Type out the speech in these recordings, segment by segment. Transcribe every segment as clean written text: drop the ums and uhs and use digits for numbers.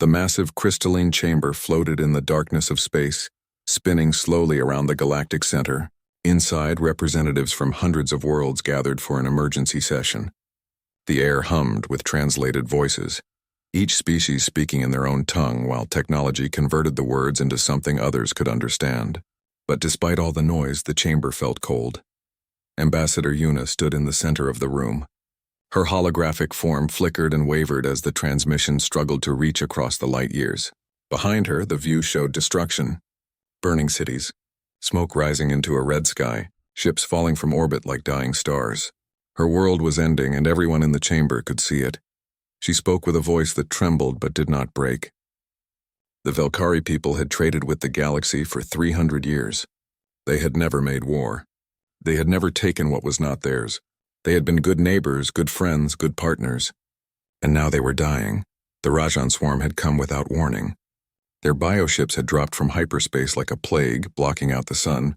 The massive crystalline chamber floated in the darkness of space, spinning slowly around the galactic center. Inside, representatives from hundreds of worlds gathered for an emergency session. The air hummed with translated voices, each species speaking in their own tongue while technology converted the words into something others could understand. But despite all the noise, the chamber felt cold. Ambassador Yuna stood in the center of the room. Her holographic form flickered and wavered as the transmission struggled to reach across the light years. Behind her, the view showed destruction. Burning cities, smoke rising into a red sky, ships falling from orbit like dying stars. Her world was ending, and everyone in the chamber could see it. She spoke with a voice that trembled but did not break. The Velkari people had traded with the galaxy for 300 years. They had never made war. They had never taken what was not theirs. They had been good neighbors, good friends, good partners. And now they were dying. The Rajan swarm had come without warning. Their bioships had dropped from hyperspace like a plague, blocking out the sun.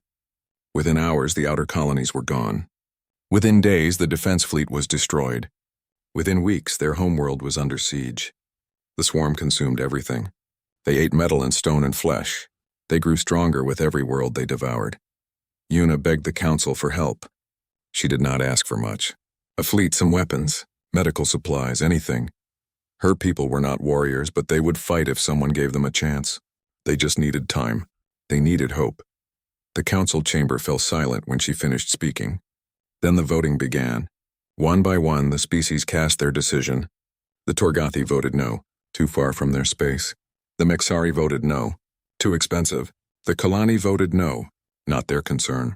Within hours, the outer colonies were gone. Within days, the defense fleet was destroyed. Within weeks, their homeworld was under siege. The swarm consumed everything. They ate metal and stone and flesh. They grew stronger with every world they devoured. Yuna begged the council for help. She did not ask for much. A fleet, some weapons, medical supplies, anything. Her people were not warriors, but they would fight if someone gave them a chance. They just needed time. They needed hope. The council chamber fell silent when she finished speaking. Then the voting began. One by one, the species cast their decision. The Torgathi voted no, too far from their space. The Mexari voted no, too expensive. The Kalani voted no, not their concern.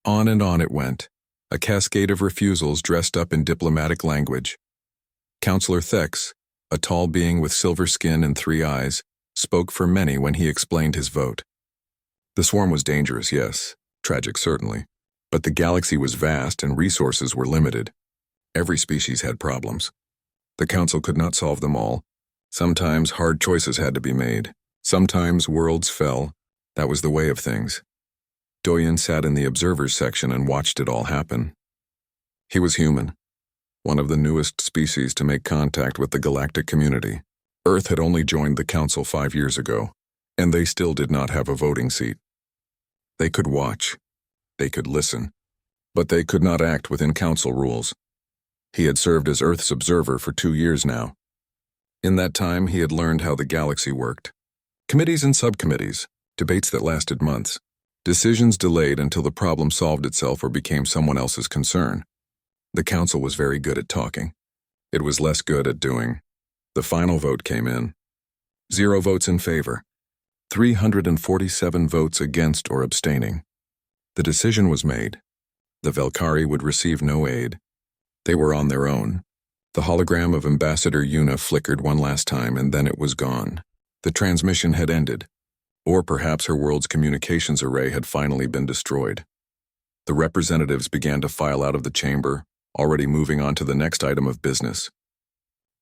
On and on it went, a cascade of refusals dressed up in diplomatic language. Councillor Thex, a tall being with silver skin and 3 eyes, spoke for many when he explained his vote. The swarm was dangerous, yes, tragic certainly, but the galaxy was vast and resources were limited. Every species had problems. The council could not solve them all. Sometimes hard choices had to be made. Sometimes worlds fell. That was the way of things. Doyen sat in the observers section and watched it all happen. He was human, one of the newest species to make contact with the galactic community. Earth had only joined the council 5 years ago, and they still did not have a voting seat. They could watch. They could listen. But they could not act within council rules. He had served as Earth's observer for 2 years now. In that time, he had learned how the galaxy worked. Committees and subcommittees, debates that lasted months, decisions delayed until the problem solved itself or became someone else's concern. The council was very good at talking. It was less good at doing. The final vote came in. 0 votes in favor. 347 votes against or abstaining. The decision was made. The Velkari would receive no aid. They were on their own. The hologram of Ambassador Yuna flickered one last time, and then it was gone. The transmission had ended. Or perhaps her world's communications array had finally been destroyed. The representatives began to file out of the chamber, already moving on to the next item of business.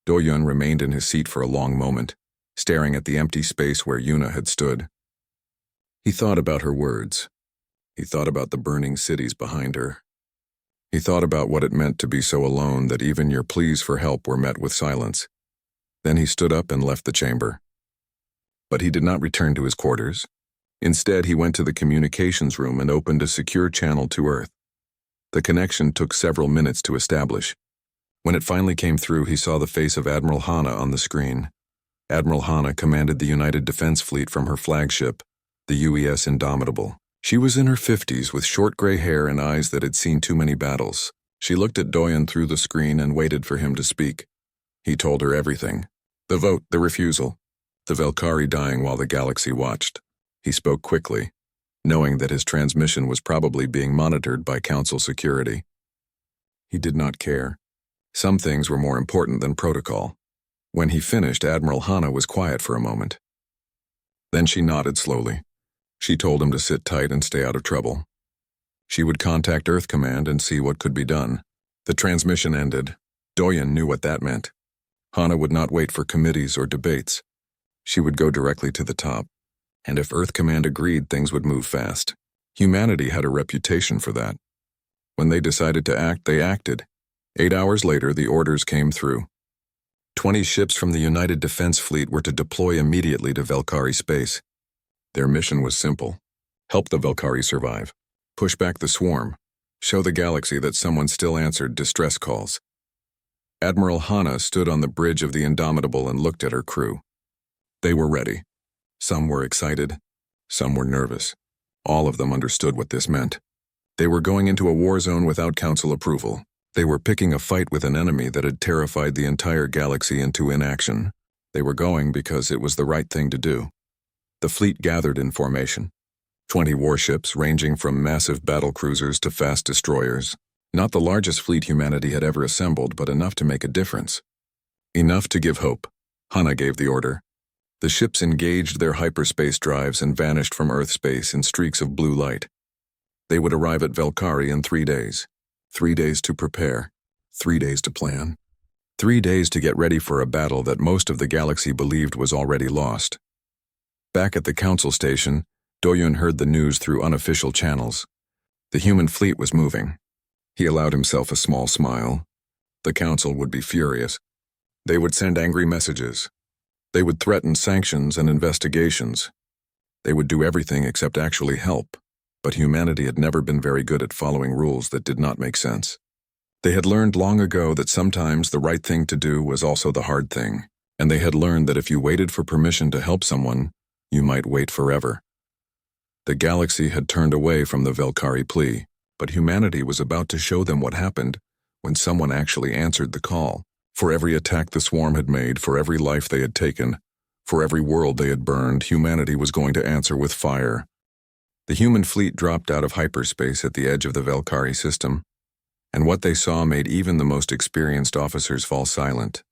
Doyun remained in his seat for a long moment, staring at the empty space where Yuna had stood. He thought about her words. He thought about the burning cities behind her. He thought about what it meant to be so alone that even your pleas for help were met with silence. Then he stood up and left the chamber. But he did not return to his quarters. Instead, he went to the communications room and opened a secure channel to Earth. The connection took several minutes to establish. When it finally came through, he saw the face of Admiral Hana on the screen. Admiral Hana commanded the United Defense Fleet from her flagship, the UES Indomitable. She was in her 50s with short gray hair and eyes that had seen too many battles. She looked at Doyen through the screen and waited for him to speak. He told her everything. The vote, the refusal, the Velkari dying while the galaxy watched. He spoke quickly, knowing that his transmission was probably being monitored by Council security. He did not care. Some things were more important than protocol. When he finished, Admiral Hana was quiet for a moment. Then she nodded slowly. She told him to sit tight and stay out of trouble. She would contact Earth Command and see what could be done. The transmission ended. Doyen knew what that meant. Hana would not wait for committees or debates. She would go directly to the top. And if Earth Command agreed, things would move fast. Humanity had a reputation for that. When they decided to act, they acted. 8 hours later, the orders came through. 20 ships from the United Defense Fleet were to deploy immediately to Velkari space. Their mission was simple: help the Velkari survive, push back the swarm, show the galaxy that someone still answered distress calls. Admiral Hana stood on the bridge of the Indomitable and looked at her crew. They were ready. Some were excited, some were nervous. All of them understood what this meant. They were going into a war zone without council approval. They were picking a fight with an enemy that had terrified the entire galaxy into inaction. They were going because it was the right thing to do. The fleet gathered in formation. 20 warships ranging from massive battle cruisers to fast destroyers. Not the largest fleet humanity had ever assembled, but enough to make a difference. Enough to give hope. Hana gave the order. The ships engaged their hyperspace drives and vanished from Earth space in streaks of blue light. They would arrive at Velkari in 3 days. 3 days to prepare. 3 days to plan. 3 days to get ready for a battle that most of the galaxy believed was already lost. Back at the council station, Doyun heard the news through unofficial channels. The human fleet was moving. He allowed himself a small smile. The council would be furious. They would send angry messages. They would threaten sanctions and investigations. They would do everything except actually help. But humanity had never been very good at following rules that did not make sense. They had learned long ago that sometimes the right thing to do was also the hard thing, and they had learned that if you waited for permission to help someone, you might wait forever. The galaxy had turned away from the Velkari plea, but humanity was about to show them what happened when someone actually answered the call. For every attack the swarm had made, for every life they had taken, for every world they had burned, humanity was going to answer with fire. The human fleet dropped out of hyperspace at the edge of the Velkari system, and what they saw made even the most experienced officers fall silent.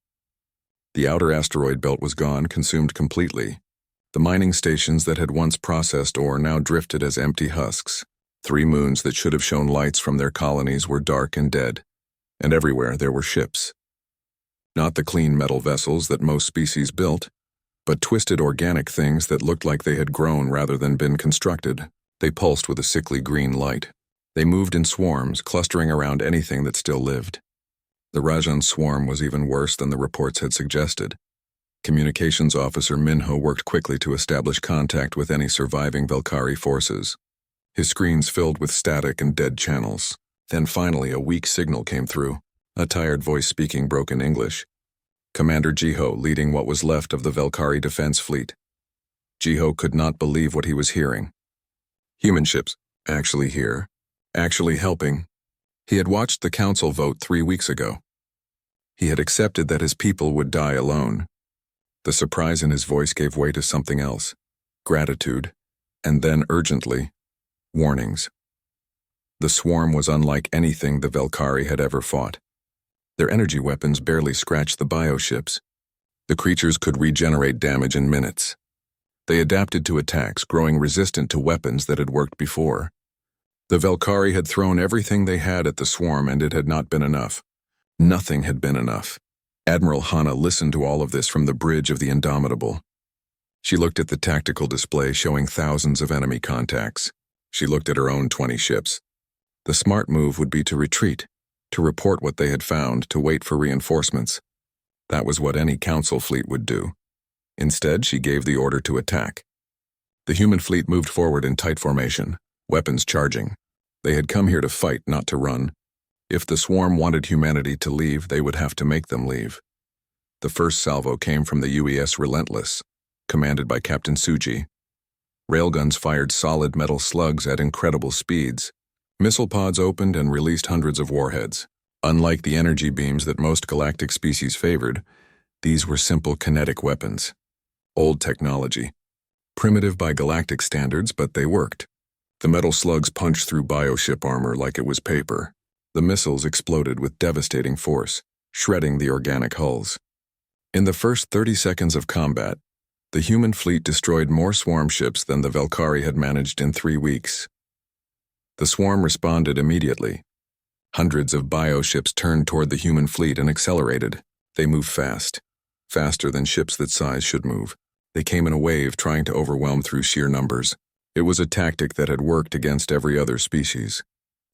The outer asteroid belt was gone, consumed completely. The mining stations that had once processed ore now drifted as empty husks. 3 moons that should have shown lights from their colonies were dark and dead, and everywhere there were ships. Not the clean metal vessels that most species built, but twisted organic things that looked like they had grown rather than been constructed. They pulsed with a sickly green light. They moved in swarms, clustering around anything that still lived. The Rajan swarm was even worse than the reports had suggested. Communications officer Minho worked quickly to establish contact with any surviving Velkari forces. His screens filled with static and dead channels. Then finally a weak signal came through, a tired voice speaking broken English. Commander Jiho leading what was left of the Velkari defense fleet. Jiho could not believe what he was hearing. Human ships, actually here, actually helping. He had watched the council vote 3 weeks ago. He had accepted that his people would die alone. The surprise in his voice gave way to something else, gratitude, and then urgently, warnings. The swarm was unlike anything the Velkari had ever fought. Their energy weapons barely scratched the bioships. The creatures could regenerate damage in minutes. They adapted to attacks, growing resistant to weapons that had worked before. The Velkari had thrown everything they had at the swarm, and it had not been enough. Nothing had been enough. Admiral Hana listened to all of this from the bridge of the Indomitable. She looked at the tactical display showing thousands of enemy contacts. She looked at her own 20 ships. The smart move would be to retreat, to report what they had found, to wait for reinforcements. That was what any council fleet would do. Instead, she gave the order to attack. The human fleet moved forward in tight formation, weapons charging. They had come here to fight, not to run. If the swarm wanted humanity to leave, they would have to make them leave. The first salvo came from the UES Relentless, commanded by Captain Suji. Railguns fired solid metal slugs at incredible speeds. Missile pods opened and released hundreds of warheads. Unlike the energy beams that most galactic species favored, these were simple kinetic weapons. Old technology. Primitive by galactic standards, but they worked. The metal slugs punched through bioship armor like it was paper. The missiles exploded with devastating force, shredding the organic hulls. In the first 30 seconds of combat, the human fleet destroyed more swarm ships than the Velkari had managed in 3 weeks. The swarm responded immediately. Hundreds of bioships turned toward the human fleet and accelerated. They moved fast, faster than ships that size should move. They came in a wave, trying to overwhelm through sheer numbers. It was a tactic that had worked against every other species.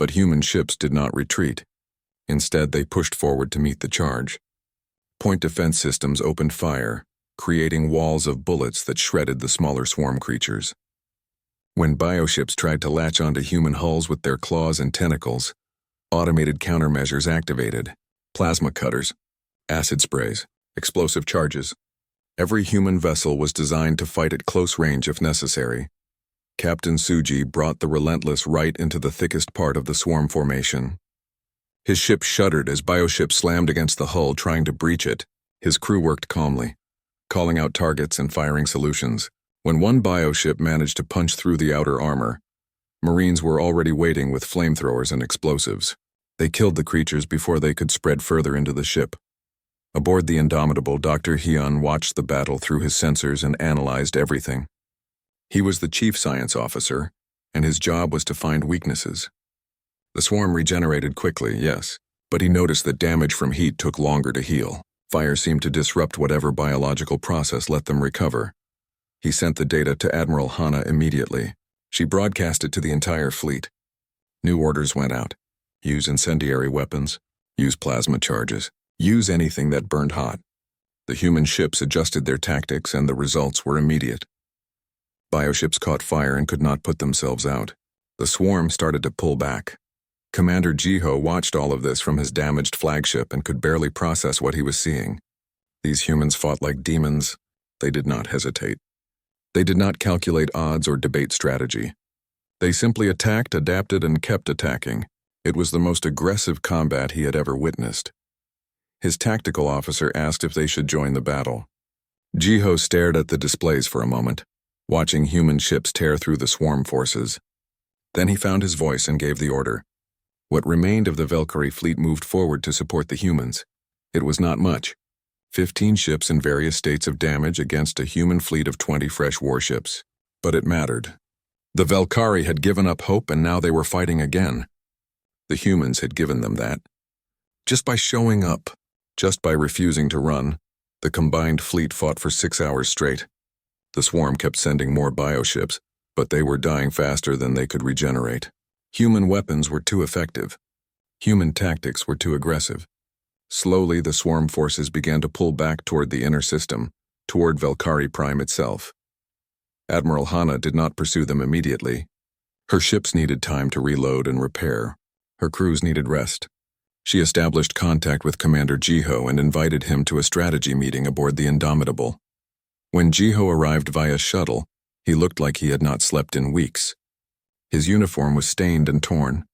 But human ships did not retreat. Instead, they pushed forward to meet the charge. Point defense systems opened fire, creating walls of bullets that shredded the smaller swarm creatures. When bioships tried to latch onto human hulls with their claws and tentacles, automated countermeasures activated: plasma cutters, acid sprays, explosive charges. Every human vessel was designed to fight at close range if necessary. Captain Suji brought the relentless right into the thickest part of the swarm formation. His ship shuddered as bioships slammed against the hull trying to breach it. His crew worked calmly, calling out targets and firing solutions. When one bioship managed to punch through the outer armor, Marines were already waiting with flamethrowers and explosives. They killed the creatures before they could spread further into the ship. Aboard the Indomitable, Dr. Hyun watched the battle through his sensors and analyzed everything. He was the chief science officer, and his job was to find weaknesses. The swarm regenerated quickly, yes, but he noticed that damage from heat took longer to heal. Fire seemed to disrupt whatever biological process let them recover. He sent the data to Admiral Hana immediately. She broadcast it to the entire fleet. New orders went out. Use incendiary weapons. Use plasma charges. Use anything that burned hot. The human ships adjusted their tactics and the results were immediate. Bioships caught fire and could not put themselves out. The swarm started to pull back. Commander Jiho watched all of this from his damaged flagship and could barely process what he was seeing. These humans fought like demons. They did not hesitate. They did not calculate odds or debate strategy. They simply attacked, adapted, and kept attacking. It was the most aggressive combat he had ever witnessed. His tactical officer asked if they should join the battle. Jiho stared at the displays for a moment, watching human ships tear through the swarm forces. Then he found his voice and gave the order. What remained of the Valkyrie fleet moved forward to support the humans. It was not much. 15 ships in various states of damage against a human fleet of 20 fresh warships. But it mattered. The Valkyrie had given up hope and now they were fighting again. The humans had given them that. Just by showing up, just by refusing to run, the combined fleet fought for 6 hours straight. The swarm kept sending more bioships, but they were dying faster than they could regenerate. Human weapons were too effective. Human tactics were too aggressive. Slowly, the swarm forces began to pull back toward the inner system, toward Valkyrie Prime itself. Admiral Hana did not pursue them immediately. Her ships needed time to reload and repair. Her crews needed rest. She established contact with Commander Jiho and invited him to a strategy meeting aboard the Indomitable. When Jiho arrived via shuttle, he looked like he had not slept in weeks. His uniform was stained and torn.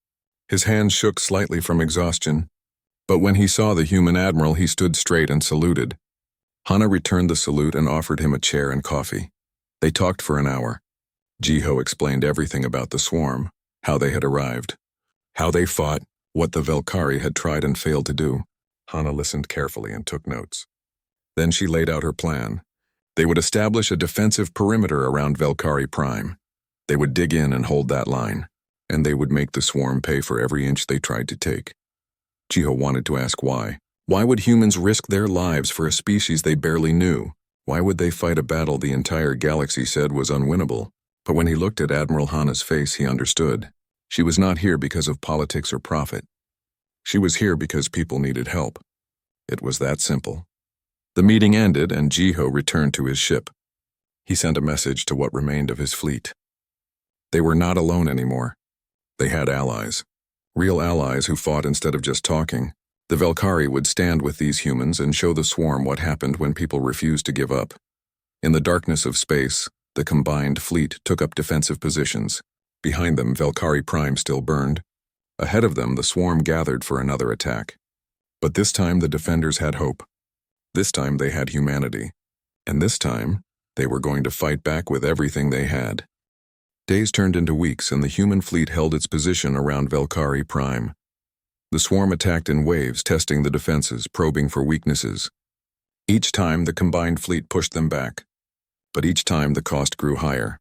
His hands shook slightly from exhaustion. But when he saw the human admiral, he stood straight and saluted. Hana returned the salute and offered him a chair and coffee. They talked for an hour. Jiho explained everything about the swarm, how they had arrived, how they fought, what the Valkyrie had tried and failed to do. Hana listened carefully and took notes. Then she laid out her plan. They would establish a defensive perimeter around Valkyrie Prime. They would dig in and hold that line, and they would make the swarm pay for every inch they tried to take. Jiho wanted to ask why. Why would humans risk their lives for a species they barely knew? Why would they fight a battle the entire galaxy said was unwinnable? But when he looked at Admiral Hana's face, he understood. She was not here because of politics or profit. She was here because people needed help. It was that simple. The meeting ended and Jiho returned to his ship. He sent a message to what remained of his fleet. They were not alone anymore. They had allies. Real allies who fought instead of just talking. The Valkyrie would stand with these humans and show the swarm what happened when people refused to give up. In the darkness of space, the combined fleet took up defensive positions. Behind them, Valkyrie Prime still burned. Ahead of them, the swarm gathered for another attack. But this time, the defenders had hope. This time, they had humanity. And this time, they were going to fight back with everything they had. Days turned into weeks, and the human fleet held its position around Valkyrie Prime. The swarm attacked in waves, testing the defenses, probing for weaknesses. Each time, the combined fleet pushed them back. But each time, the cost grew higher.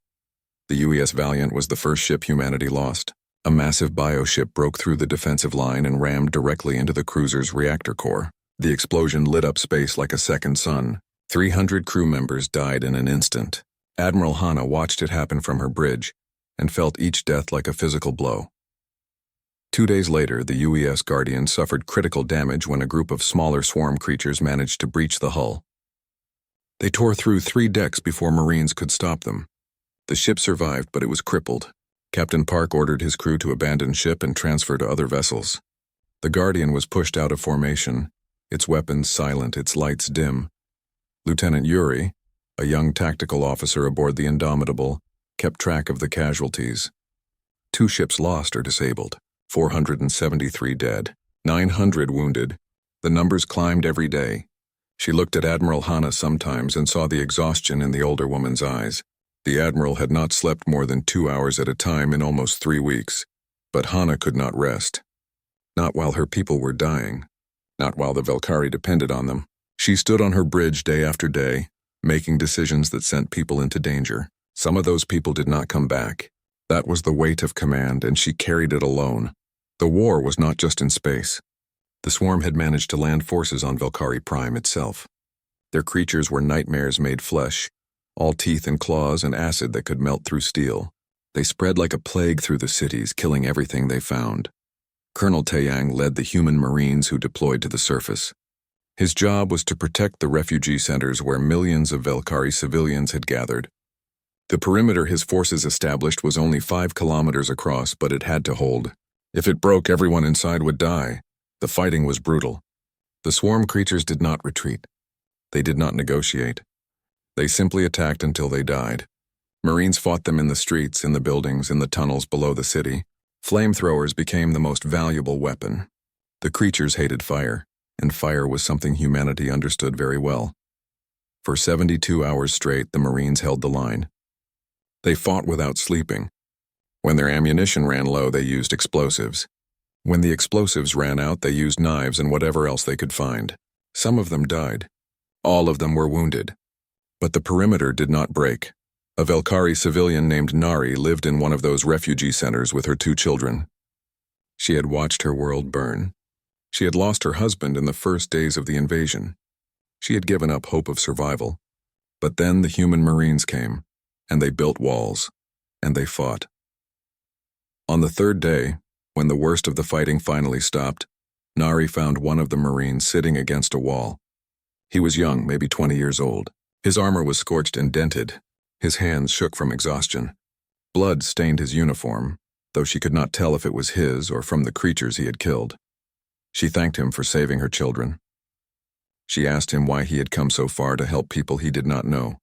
The UES Valiant was the first ship humanity lost. A massive bioship broke through the defensive line and rammed directly into the cruiser's reactor core. The explosion lit up space like a second sun. 300 crew members died in an instant. Admiral Hana watched it happen from her bridge and felt each death like a physical blow. 2 days later, the UES Guardian suffered critical damage when a group of smaller swarm creatures managed to breach the hull. They tore through 3 decks before Marines could stop them. The ship survived, but it was crippled. Captain Park ordered his crew to abandon ship and transfer to other vessels. The Guardian was pushed out of formation, its weapons silent, its lights dim. Lieutenant Yuri, a young tactical officer aboard the Indomitable, kept track of the casualties. 2 ships lost or disabled, 473 dead, 900 wounded. The numbers climbed every day. She looked at Admiral Hana sometimes and saw the exhaustion in the older woman's eyes. The Admiral had not slept more than 2 hours at a time in almost 3 weeks, but Hana could not rest. Not while her people were dying. Not while the Velkari depended on them. She stood on her bridge day after day, making decisions that sent people into danger. Some of those people did not come back. That was the weight of command, and she carried it alone. The war was not just in space. The swarm had managed to land forces on Velkari Prime itself. Their creatures were nightmares made flesh, all teeth and claws and acid that could melt through steel. They spread like a plague through the cities, killing everything they found. Colonel Taeyang led the human Marines who deployed to the surface. His job was to protect the refugee centers where millions of Velkari civilians had gathered. The perimeter his forces established was only 5 kilometers across, but it had to hold. If it broke, everyone inside would die. The fighting was brutal. The swarm creatures did not retreat. They did not negotiate. They simply attacked until they died. Marines fought them in the streets, in the buildings, in the tunnels below the city. Flamethrowers became the most valuable weapon. The creatures hated fire, and fire was something humanity understood very well. For 72 hours straight, the Marines held the line. They fought without sleeping. When their ammunition ran low, they used explosives. When the explosives ran out, they used knives and whatever else they could find. Some of them died. All of them were wounded. But the perimeter did not break. A Velkari civilian named Nari lived in one of those refugee centers with her 2 children. She had watched her world burn. She had lost her husband in the first days of the invasion. She had given up hope of survival. But then the human Marines came, and they built walls, and they fought. On the 3rd day, when the worst of the fighting finally stopped, Nari found one of the Marines sitting against a wall. He was young, maybe 20 years old. His armor was scorched and dented. His hands shook from exhaustion. Blood stained his uniform, though she could not tell if it was his or from the creatures he had killed. She thanked him for saving her children. She asked him why he had come so far to help people he did not know.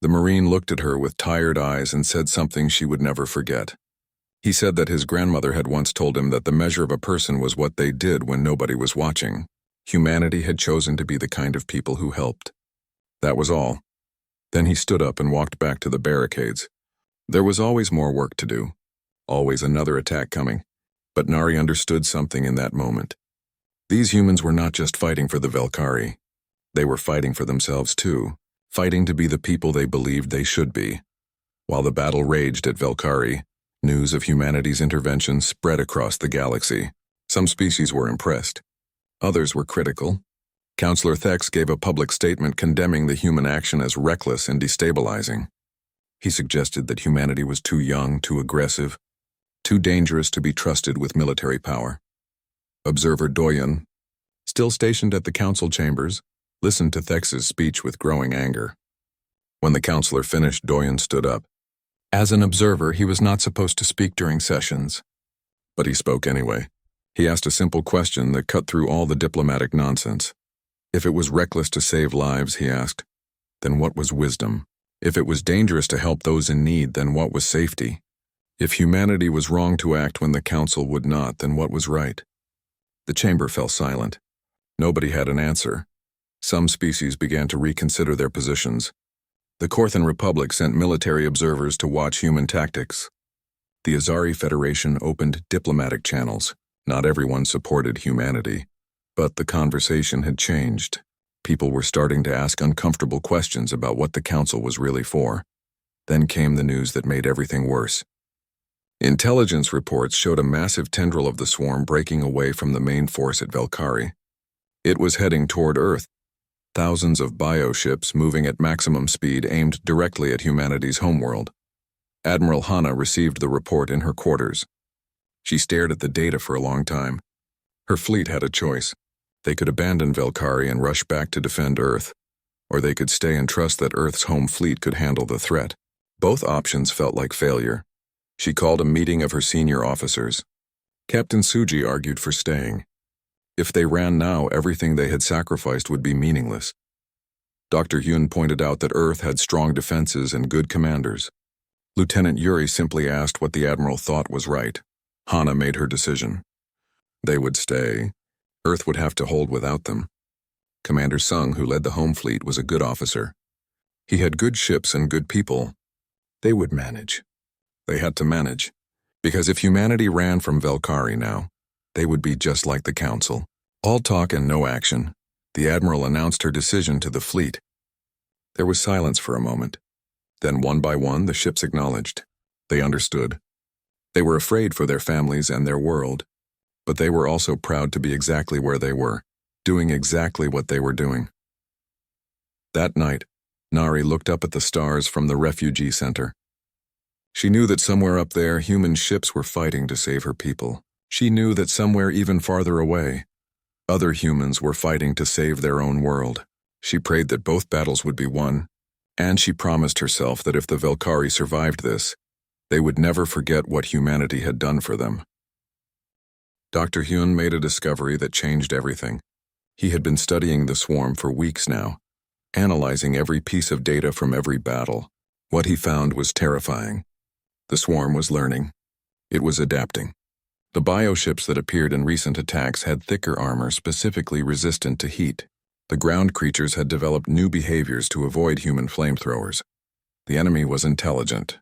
The Marine looked at her with tired eyes and said something she would never forget. He said that his grandmother had once told him that the measure of a person was what they did when nobody was watching. Humanity had chosen to be the kind of people who helped. That was all. Then he stood up and walked back to the barricades. There was always more work to do. Always another attack coming. But Nari understood something in that moment. These humans were not just fighting for the Velkari. They were fighting for themselves too, fighting to be the people they believed they should be. While the battle raged at Velkari, news of humanity's intervention spread across the galaxy. Some species were impressed. Others were critical. Counselor Thex gave a public statement condemning the human action as reckless and destabilizing. He suggested that humanity was too young, too aggressive, too dangerous to be trusted with military power. Observer Doyen, still stationed at the council chambers, listened to Thex's speech with growing anger. When the counselor finished, Doyen stood up. As an observer, he was not supposed to speak during sessions. But he spoke anyway. He asked a simple question that cut through all the diplomatic nonsense. If it was reckless to save lives, he asked, then what was wisdom? If it was dangerous to help those in need, then what was safety? If humanity was wrong to act when the council would not, then what was right? The chamber fell silent. Nobody had an answer. Some species began to reconsider their positions. The Korthan Republic sent military observers to watch human tactics. The Azari Federation opened diplomatic channels. Not everyone supported humanity. But the conversation had changed. People were starting to ask uncomfortable questions about what the council was really for. Then came the news that made everything worse. Intelligence reports showed a massive tendril of the swarm breaking away from the main force at Velkari. It was heading toward Earth. Thousands of bioships moving at maximum speed aimed directly at humanity's homeworld. Admiral Hana received the report in her quarters. She stared at the data for a long time. Her fleet had a choice. They could abandon Velkari and rush back to defend Earth, or they could stay and trust that Earth's home fleet could handle the threat. Both options felt like failure. She called a meeting of her senior officers. Captain Suji argued for staying. If they ran now, everything they had sacrificed would be meaningless. Dr. Hyun pointed out that Earth had strong defenses and good commanders. Lieutenant Yuri simply asked what the Admiral thought was right. Hana made her decision. They would stay. Earth would have to hold without them. Commander Sung, who led the home fleet, was a good officer. He had good ships and good people. They would manage. They had to manage. Because if humanity ran from Velkari now, they would be just like the Council. All talk and no action. The Admiral announced her decision to the fleet. There was silence for a moment. Then one by one the ships acknowledged. They understood. They were afraid for their families and their world, but they were also proud to be exactly where they were, doing exactly what they were doing. That night, Nari looked up at the stars from the refugee center. She knew that somewhere up there, human ships were fighting to save her people. She knew that somewhere even farther away, other humans were fighting to save their own world. She prayed that both battles would be won, and she promised herself that if the Velkari survived this, they would never forget what humanity had done for them. Dr. Hyun made a discovery that changed everything. He had been studying the swarm for weeks now, analyzing every piece of data from every battle. What he found was terrifying. The swarm was learning. It was adapting. The bioships that appeared in recent attacks had thicker armor specifically resistant to heat. The ground creatures had developed new behaviors to avoid human flamethrowers. The enemy was intelligent.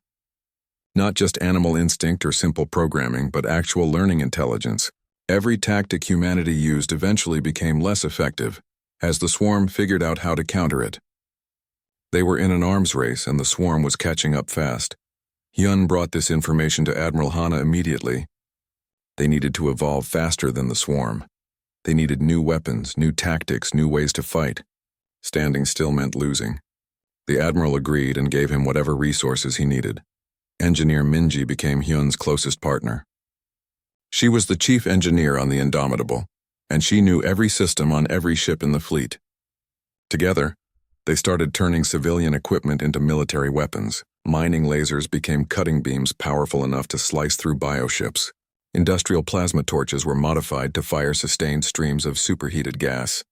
Not just animal instinct or simple programming, but actual learning intelligence. Every tactic humanity used eventually became less effective, as the swarm figured out how to counter it. They were in an arms race, and the swarm was catching up fast. Hyun brought this information to Admiral Hana immediately. They needed to evolve faster than the swarm. They needed new weapons, new tactics, new ways to fight. Standing still meant losing. The Admiral agreed and gave him whatever resources he needed. Engineer Minji became Hyun's closest partner. She was the chief engineer on the Indomitable, and she knew every system on every ship in the fleet. Together, they started turning civilian equipment into military weapons. Mining lasers became cutting beams powerful enough to slice through bioships. Industrial plasma torches were modified to fire sustained streams of superheated gas.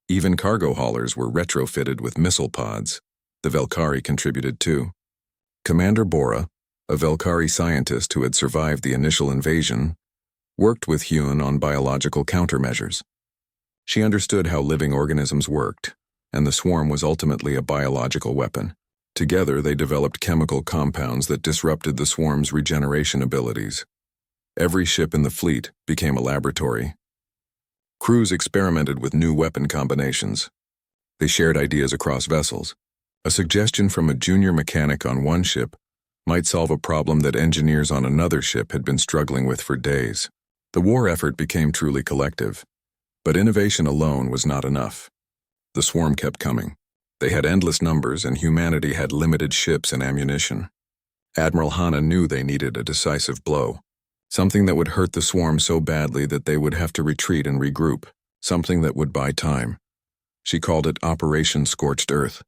Even cargo haulers were retrofitted with missile pods. The Velkari contributed too. Commander Bora, a Velkari scientist who had survived the initial invasion, worked with Hyun on biological countermeasures. She understood how living organisms worked, and the swarm was ultimately a biological weapon. Together, they developed chemical compounds that disrupted the swarm's regeneration abilities. Every ship in the fleet became a laboratory. Crews experimented with new weapon combinations. They shared ideas across vessels. A suggestion from a junior mechanic on one ship might solve a problem that engineers on another ship had been struggling with for days. The war effort became truly collective, but innovation alone was not enough. The swarm kept coming. They had endless numbers, and humanity had limited ships and ammunition. Admiral Hana knew they needed a decisive blow. Something that would hurt the swarm so badly that they would have to retreat and regroup. Something that would buy time. She called it Operation Scorched Earth.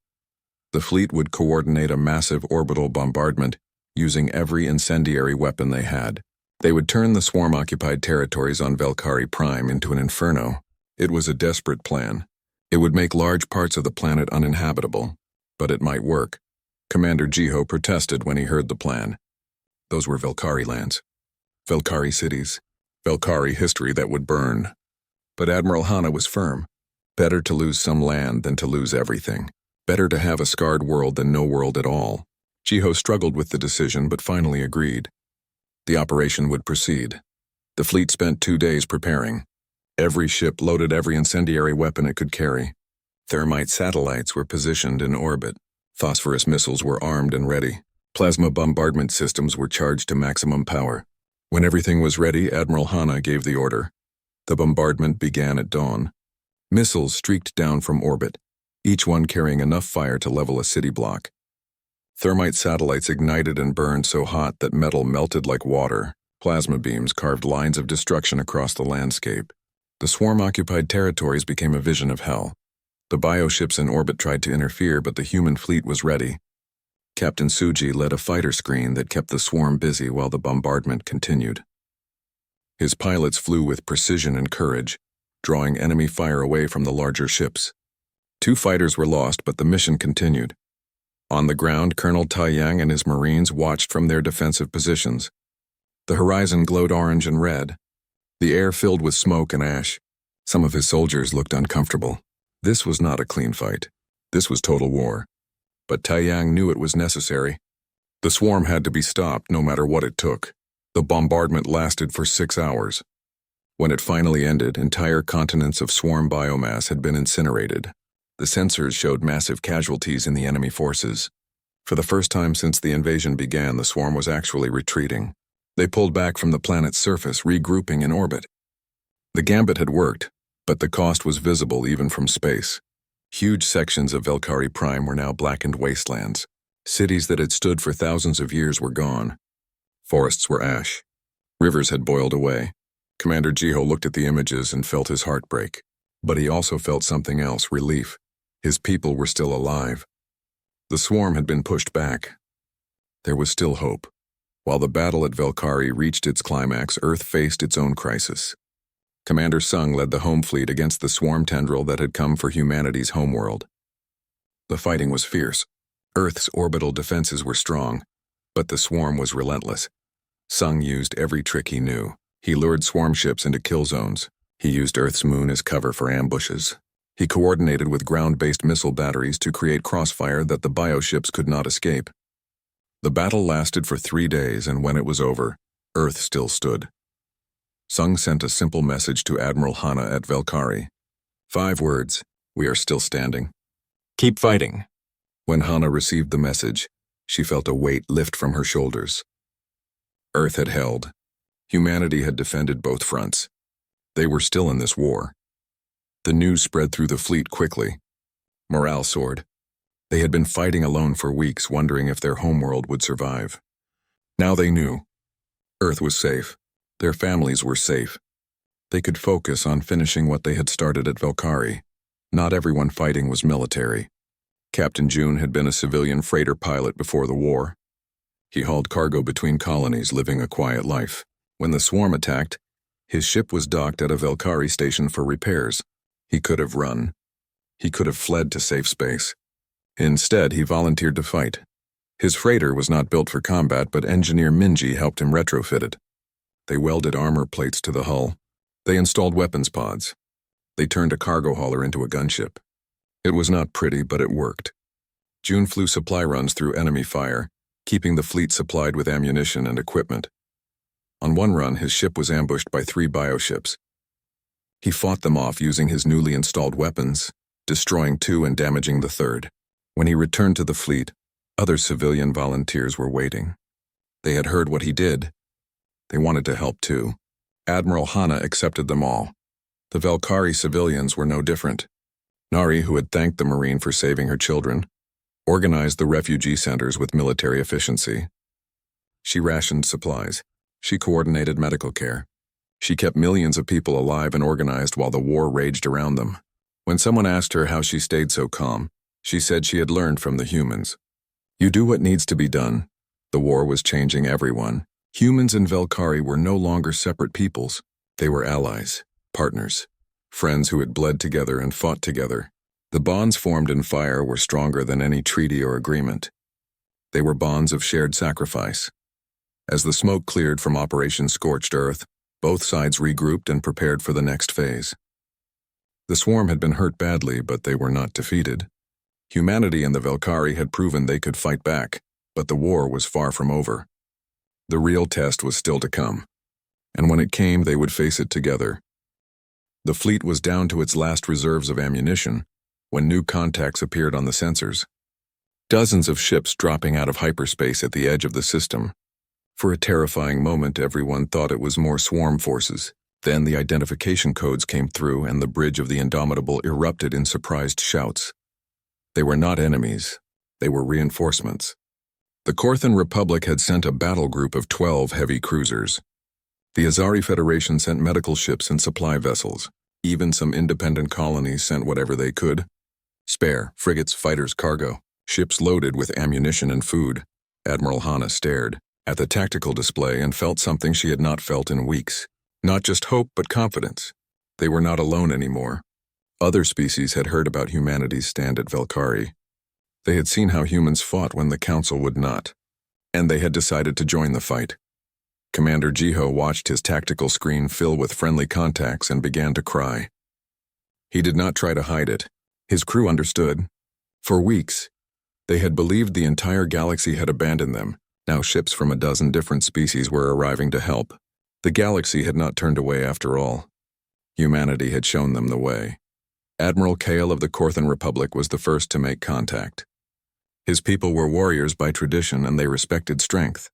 The fleet would coordinate a massive orbital bombardment using every incendiary weapon they had. They would turn the swarm-occupied territories on Velkari Prime into an inferno. It was a desperate plan. It would make large parts of the planet uninhabitable, but it might work. Commander Jiho protested when he heard the plan. Those were Velkari lands. Velkari cities. Velkari history that would burn. But Admiral Hana was firm. Better to lose some land than to lose everything. Better to have a scarred world than no world at all. Jiho struggled with the decision but finally agreed. The operation would proceed. The fleet spent 2 days preparing. Every ship loaded every incendiary weapon it could carry. Thermite satellites were positioned in orbit. Phosphorus missiles were armed and ready. Plasma bombardment systems were charged to maximum power. When everything was ready, Admiral Hana gave the order. The bombardment began at dawn. Missiles streaked down from orbit, each one carrying enough fire to level a city block. Thermite satellites ignited and burned so hot that metal melted like water. Plasma beams carved lines of destruction across the landscape. The swarm-occupied territories became a vision of hell. The bioships in orbit tried to interfere, but the human fleet was ready. Captain Suji led a fighter screen that kept the swarm busy while the bombardment continued. His pilots flew with precision and courage, drawing enemy fire away from the larger ships. 2 fighters were lost, but the mission continued. On the ground, Colonel Taiyang and his Marines watched from their defensive positions. The horizon glowed orange and red. The air filled with smoke and ash. Some of his soldiers looked uncomfortable. This was not a clean fight. This was total war. But Taiyang knew it was necessary. The swarm had to be stopped no matter what it took. The bombardment lasted for 6 hours. When it finally ended, entire continents of swarm biomass had been incinerated. The sensors showed massive casualties in the enemy forces. For the first time since the invasion began, the swarm was actually retreating. They pulled back from the planet's surface, regrouping in orbit. The gambit had worked, but the cost was visible even from space. Huge sections of Velkari Prime were now blackened wastelands. Cities that had stood for thousands of years were gone. Forests were ash. Rivers had boiled away. Commander Jiho looked at the images and felt his heart break. But he also felt something else, relief. His people were still alive. The swarm had been pushed back. There was still hope. While the battle at Velkari reached its climax, Earth faced its own crisis. Commander Sung led the home fleet against the swarm tendril that had come for humanity's homeworld. The fighting was fierce. Earth's orbital defenses were strong, but the swarm was relentless. Sung used every trick he knew. He lured swarm ships into kill zones. He used Earth's moon as cover for ambushes. He coordinated with ground-based missile batteries to create crossfire that the bioships could not escape. The battle lasted for 3 days, and when it was over, Earth still stood. Sung sent a simple message to Admiral Hana at Velkari. 5 words: "We are still standing. Keep fighting." When Hana received the message, she felt a weight lift from her shoulders. Earth had held. Humanity had defended both fronts. They were still in this war. The news spread through the fleet quickly. Morale soared. They had been fighting alone for weeks, wondering if their homeworld would survive. Now they knew. Earth was safe. Their families were safe. They could focus on finishing what they had started at Velkari. Not everyone fighting was military. Captain June had been a civilian freighter pilot before the war. He hauled cargo between colonies, living a quiet life. When the swarm attacked, his ship was docked at a Velkari station for repairs. He could have run. He could have fled to safe space. Instead, he volunteered to fight. His freighter was not built for combat, but engineer Minji helped him retrofit it. They welded armor plates to the hull. They installed weapons pods. They turned a cargo hauler into a gunship. It was not pretty, but it worked. June flew supply runs through enemy fire, keeping the fleet supplied with ammunition and equipment. On one run, his ship was ambushed by 3 bioships. He fought them off using his newly installed weapons, destroying 2 and damaging the 3rd. When he returned to the fleet, other civilian volunteers were waiting. They had heard what he did. They wanted to help too. Admiral Hana accepted them all. The Velkari civilians were no different. Nari, who had thanked the Marine for saving her children, organized the refugee centers with military efficiency. She rationed supplies. She coordinated medical care. She kept millions of people alive and organized while the war raged around them. When someone asked her how she stayed so calm, she said she had learned from the humans. You do what needs to be done. The war was changing everyone. Humans and Velkari were no longer separate peoples. They were allies, partners, friends who had bled together and fought together. The bonds formed in fire were stronger than any treaty or agreement. They were bonds of shared sacrifice. As the smoke cleared from Operation Scorched Earth, both sides regrouped and prepared for the next phase. The swarm had been hurt badly, but they were not defeated. Humanity and the Velkari had proven they could fight back, but the war was far from over. The real test was still to come, and when it came, they would face it together. The fleet was down to its last reserves of ammunition when new contacts appeared on the sensors. Dozens of ships dropping out of hyperspace at the edge of the system. For a terrifying moment, everyone thought it was more swarm forces. Then the identification codes came through and the bridge of the Indomitable erupted in surprised shouts. They were not enemies. They were reinforcements. The Korthan Republic had sent a battle group of 12 heavy cruisers. The Azari Federation sent medical ships and supply vessels. Even some independent colonies sent whatever they could. Spare, frigates, fighters, cargo, ships loaded with ammunition and food. Admiral Hana stared at the tactical display and felt something she had not felt in weeks. Not just hope, but confidence. They were not alone anymore. Other species had heard about humanity's stand at Velkari. They had seen how humans fought when the Council would not, and they had decided to join the fight. Commander Jiho watched his tactical screen fill with friendly contacts and began to cry. He did not try to hide it. His crew understood. For weeks, they had believed the entire galaxy had abandoned them. Now ships from a dozen different species were arriving to help. The galaxy had not turned away after all. Humanity had shown them the way. Admiral Kale of the Korthan Republic was the first to make contact. His people were warriors by tradition and they respected strength.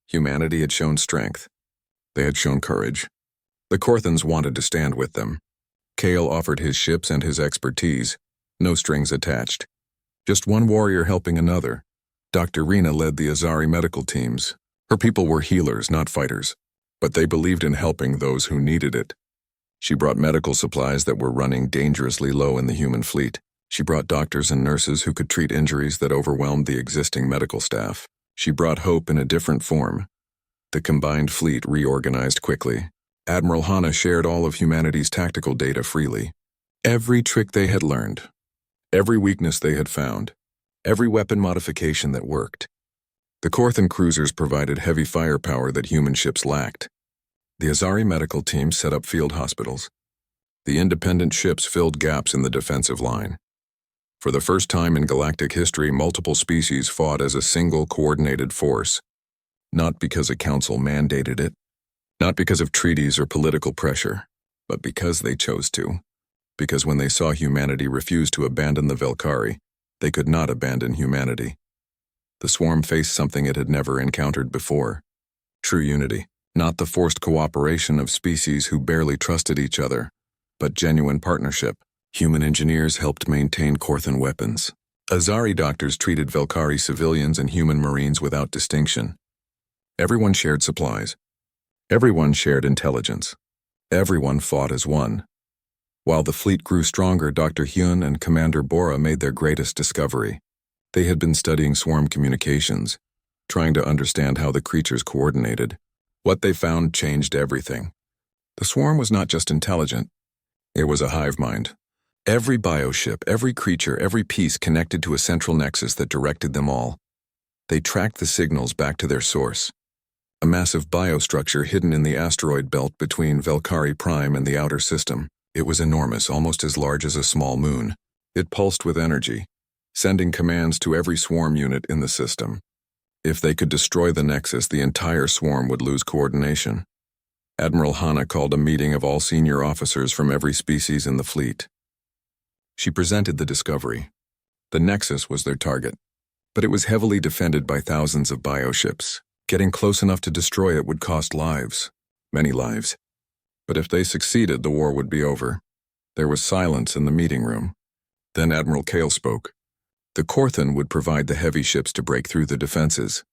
Humanity had shown strength. They had shown courage. The Korthans wanted to stand with them. Kale offered his ships and his expertise, no strings attached. Just one warrior helping another. Dr. Rena led the Azari medical teams. Her people were healers, not fighters, but they believed in helping those who needed it. She brought medical supplies that were running dangerously low in the human fleet. She brought doctors and nurses who could treat injuries that overwhelmed the existing medical staff. She brought hope in a different form. The combined fleet reorganized quickly. Admiral Hana shared all of humanity's tactical data freely. Every trick they had learned, every weakness they had found, every weapon modification that worked. The Korthan cruisers provided heavy firepower that human ships lacked. The Azari medical team set up field hospitals. The independent ships filled gaps in the defensive line. For the first time in galactic history, multiple species fought as a single coordinated force. Not because a council mandated it, not because of treaties or political pressure, but because they chose to. Because when they saw humanity refuse to abandon the Velkari, they could not abandon humanity. The swarm faced something it had never encountered before. True unity, not the forced cooperation of species who barely trusted each other, but genuine partnership. Human engineers helped maintain Korthan weapons. Azari doctors treated Velkari civilians and human marines without distinction. Everyone shared supplies. Everyone shared intelligence. Everyone fought as one. While the fleet grew stronger, Dr. Hyun and Commander Bora made their greatest discovery. They had been studying swarm communications, trying to understand how the creatures coordinated. What they found changed everything. The swarm was not just intelligent, it was a hive mind. Every bioship, every creature, every piece connected to a central nexus that directed them all. They tracked the signals back to their source. A massive biostructure hidden in the asteroid belt between Velkari Prime and the outer system. It was enormous, almost as large as a small moon. It pulsed with energy, sending commands to every swarm unit in the system. If they could destroy the nexus, the entire swarm would lose coordination. Admiral Hana called a meeting of all senior officers from every species in the fleet. She presented the discovery. The nexus was their target, but it was heavily defended by thousands of bioships. Getting close enough to destroy it would cost lives, many lives. But if they succeeded, the war would be over. There was silence in the meeting room. Then Admiral Kale spoke. The Korthan would provide the heavy ships to break through the defenses.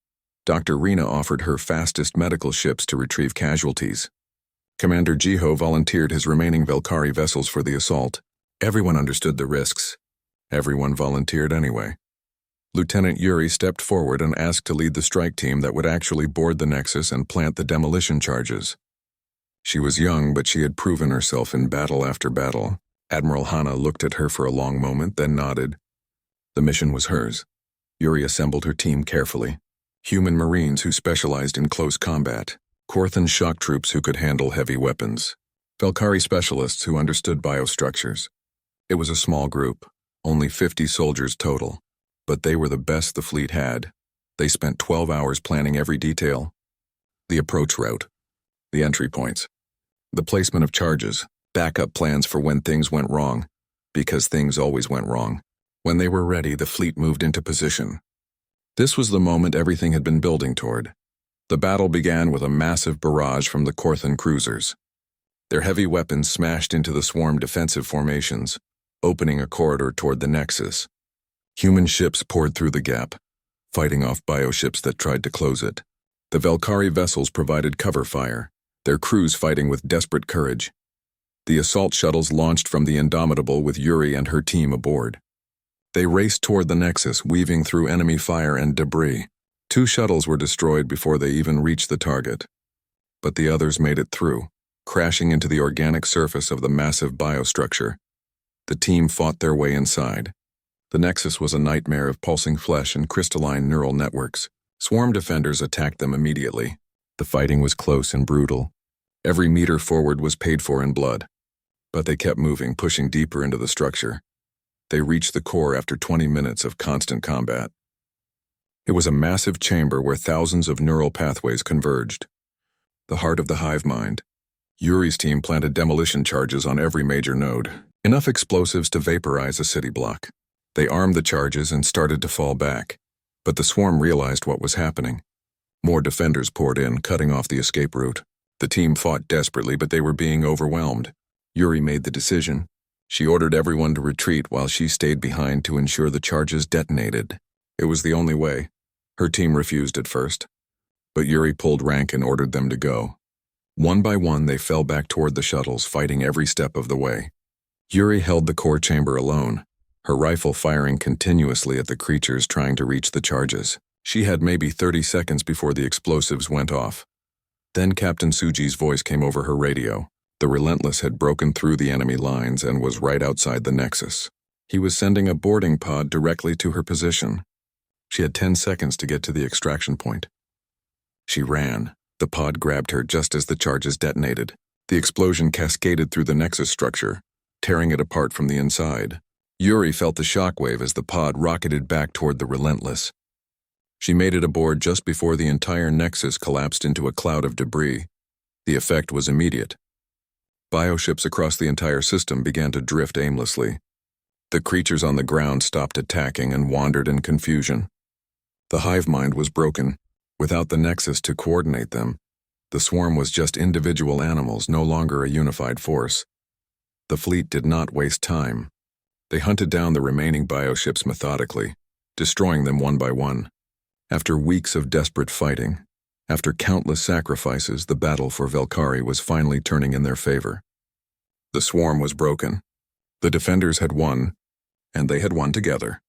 Dr. Rena offered her fastest medical ships to retrieve casualties. Commander Jiho volunteered his remaining Velkari vessels for the assault. Everyone understood the risks. Everyone volunteered anyway. Lieutenant Yuri stepped forward and asked to lead the strike team that would actually board the Nexus and plant the demolition charges. She was young, but she had proven herself in battle after battle. Admiral Hana looked at her for a long moment, then nodded. The mission was hers. Yuri assembled her team carefully. Human Marines who specialized in close combat. Korthan shock troops who could handle heavy weapons. Velkari specialists who understood biostructures. It was a small group, only 50 soldiers total, but they were the best the fleet had. They spent 12 hours planning every detail. The approach route, the entry points, the placement of charges, backup plans for when things went wrong, because things always went wrong. When they were ready, the fleet moved into position. This was the moment everything had been building toward. The battle began with a massive barrage from the Korthan cruisers. Their heavy weapons smashed into the swarm defensive formations, opening a corridor toward the Nexus. Human ships poured through the gap, fighting off bioships that tried to close it. The Velkari vessels provided cover fire, their crews fighting with desperate courage. The assault shuttles launched from the Indomitable with Yuri and her team aboard. They raced toward the Nexus, weaving through enemy fire and debris. 2 shuttles were destroyed before they even reached the target. But the others made it through, crashing into the organic surface of the massive biostructure. The team fought their way inside. The Nexus was a nightmare of pulsing flesh and crystalline neural networks. Swarm defenders attacked them immediately. The fighting was close and brutal. Every meter forward was paid for in blood. But they kept moving, pushing deeper into the structure. They reached the core after 20 minutes of constant combat. It was a massive chamber where thousands of neural pathways converged. The heart of the hive mind. Yuri's team planted demolition charges on every major node, enough explosives to vaporize a city block. They armed the charges and started to fall back, but the swarm realized what was happening. More defenders poured in, cutting off the escape route. The team fought desperately, but they were being overwhelmed. Yuri made the decision. She ordered everyone to retreat while she stayed behind to ensure the charges detonated. It was the only way. Her team refused at first, but Yuri pulled rank and ordered them to go. One by one, they fell back toward the shuttles, fighting every step of the way. Yuri held the core chamber alone, her rifle firing continuously at the creatures trying to reach the charges. She had maybe 30 seconds before the explosives went off. Then Captain Suji's voice came over her radio. The Relentless had broken through the enemy lines and was right outside the Nexus. He was sending a boarding pod directly to her position. She had 10 seconds to get to the extraction point. She ran. The pod grabbed her just as the charges detonated. The explosion cascaded through the Nexus structure, tearing it apart from the inside. Yuri felt the shockwave as the pod rocketed back toward the Relentless. She made it aboard just before the entire Nexus collapsed into a cloud of debris. The effect was immediate. Bioships across the entire system began to drift aimlessly. The creatures on the ground stopped attacking and wandered in confusion. The hive mind was broken. Without the Nexus to coordinate them, the swarm was just individual animals, no longer a unified force. The fleet did not waste time. They hunted down the remaining bioships methodically, destroying them one by one. After weeks of desperate fighting, after countless sacrifices, the battle for Velkari was finally turning in their favor. The swarm was broken. The defenders had won, and they had won together.